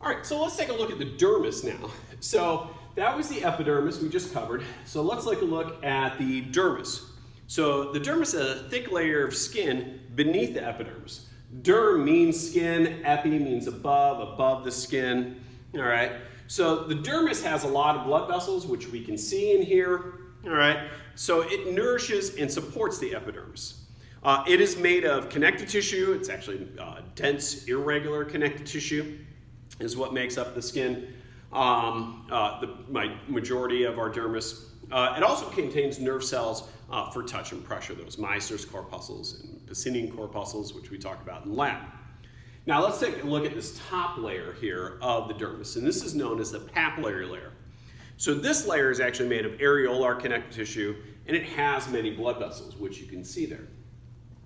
All right, so let's take a look at the dermis now. So that was the epidermis we just covered. So let's take a look at the dermis. So the dermis is a thick layer of skin beneath the epidermis. Derm means skin, epi means above the skin. All right, so the dermis has a lot of blood vessels, which we can see in here. All right, so it nourishes and supports the epidermis. It is made of connective tissue. It's actually dense, irregular connective tissue is what makes up the skin. My majority of our dermis. It also contains nerve cells for touch and pressure, those Meissner's corpuscles and Pacinian corpuscles, which we talk about in lab. Now let's take a look at this top layer here of the dermis, and this is known as the papillary layer. So this layer is actually made of areolar connective tissue, and it has many blood vessels, which you can see there.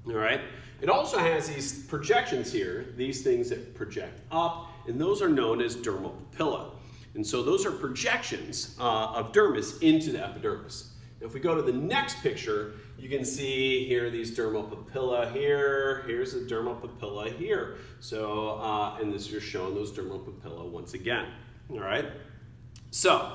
All right. It also has these projections here, these things that project up, and those are known as dermal papilla. And so those are projections of dermis into the epidermis. Now if we go to the next picture, you can see here these dermal papilla here. Here's the dermal papilla here. So, and this is showing those dermal papilla once again. All right. So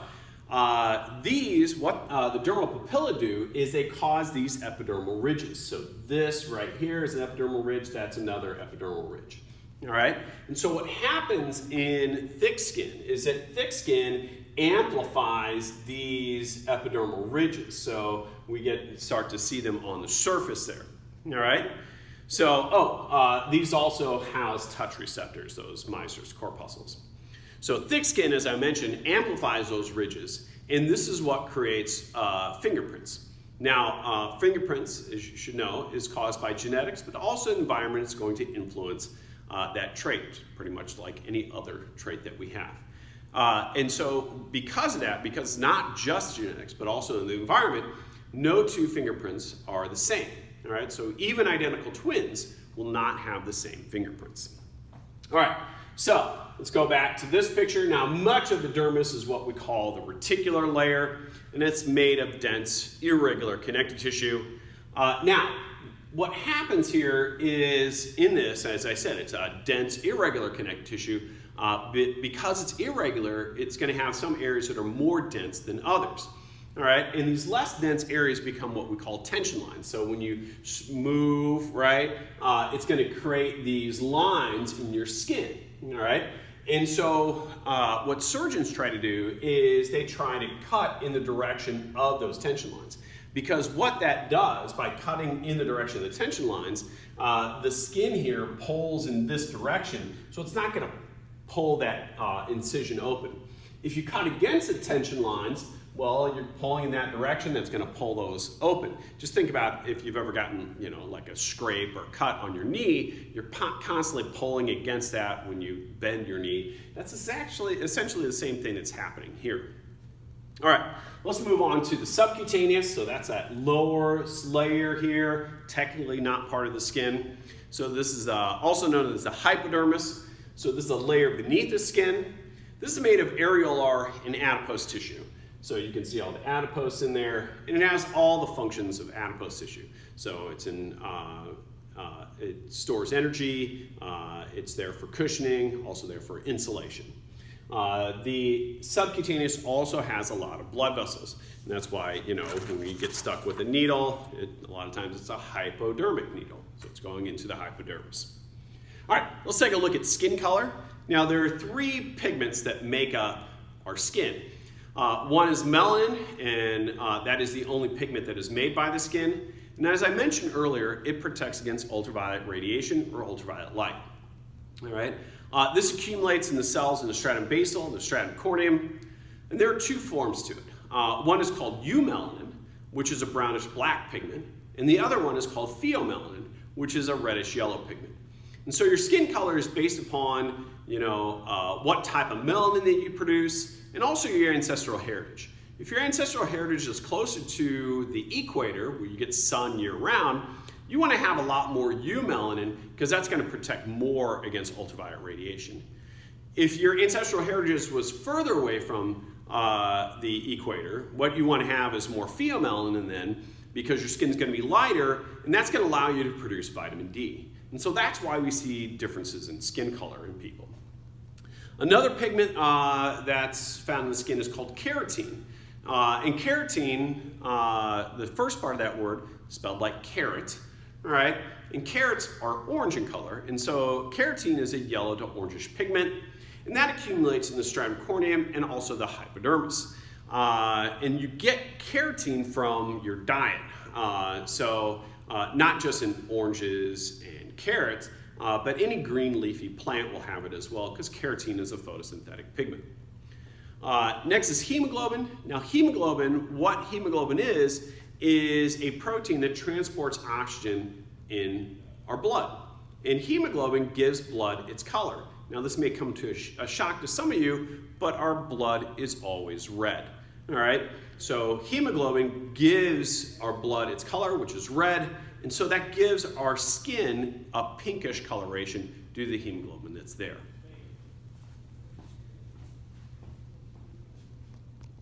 what the dermal papilla do is they cause these epidermal ridges. So this right here is an epidermal ridge, that's another epidermal ridge. All right, and so what happens in thick skin is that thick skin amplifies these epidermal ridges. So we start to see them on the surface there. All right, so these also house touch receptors, those Meissner's corpuscles. So thick skin, as I mentioned, amplifies those ridges, and this is what creates fingerprints. Now, fingerprints, as you should know, is caused by genetics, but also the environment is going to influence that trait, pretty much like any other trait that we have. And so because of that, because it's not just genetics, but also in the environment, no two fingerprints are the same. All right, so even identical twins will not have the same fingerprints. All right, so let's go back to this picture. Now, much of the dermis is what we call the reticular layer, and it's made of dense, irregular connective tissue. Now, what happens here is in this, as I said, it's a dense, irregular connective tissue. Because it's irregular, it's going to have some areas that are more dense than others. All right, and these less dense areas become what we call tension lines. So when you move, right, it's going to create these lines in your skin. All right, and so what surgeons try to do is they try to cut in the direction of those tension lines. Because what that does, by cutting in the direction of the tension lines, the skin here pulls in this direction, so it's not going to pull that incision open. If you cut against the tension lines, well, you're pulling in that direction, that's going to pull those open. Just think about if you've ever gotten, like a scrape or cut on your knee, you're constantly pulling against that when you bend your knee. That's actually essentially the same thing that's happening here. All right, let's move on to the subcutaneous. So that's that lower layer here, technically not part of the skin. So this is also known as the hypodermis. So this is a layer beneath the skin. This is made of areolar and adipose tissue. So you can see all the adipose in there, and it has all the functions of adipose tissue. So it's it stores energy, it's there for cushioning, also there for insulation. The subcutaneous also has a lot of blood vessels, and that's why, when you get stuck with a needle, a lot of times it's a hypodermic needle, so it's going into the hypodermis. All right, let's take a look at skin color. Now, there are three pigments that make up our skin. One is melanin, and that is the only pigment that is made by the skin. And as I mentioned earlier, it protects against ultraviolet radiation or ultraviolet light. All right. This accumulates in the cells in the stratum basal and the stratum corneum, and there are two forms to it. One is called eumelanin, which is a brownish black pigment, and the other one is called pheomelanin, which is a reddish yellow pigment. And so your skin color is based upon, what type of melanin that you produce, and also your ancestral heritage. If your ancestral heritage is closer to the equator, where you get sun year-round, you want to have a lot more eumelanin because that's going to protect more against ultraviolet radiation. If your ancestral heritage was further away from the equator, what you want to have is more pheomelanin then, because your skin is going to be lighter, and that's going to allow you to produce vitamin D. And so that's why we see differences in skin color in people. Another pigment that's found in the skin is called keratin. And keratin, the first part of that word, spelled like carrot, all right? And carrots are orange in color, and so keratin is a yellow to orangish pigment, and that accumulates in the stratum corneum and also the hypodermis. And you get keratin from your diet, not just in oranges and carrots, but any green leafy plant will have it as well, because keratin is a photosynthetic pigment. Next is hemoglobin. Now what hemoglobin is a protein that transports oxygen in our blood. And hemoglobin gives blood its color. Now this may come to a shock to some of you, but our blood is always red. All right, so hemoglobin gives our blood its color, which is red, and so that gives our skin a pinkish coloration due to the hemoglobin that's there.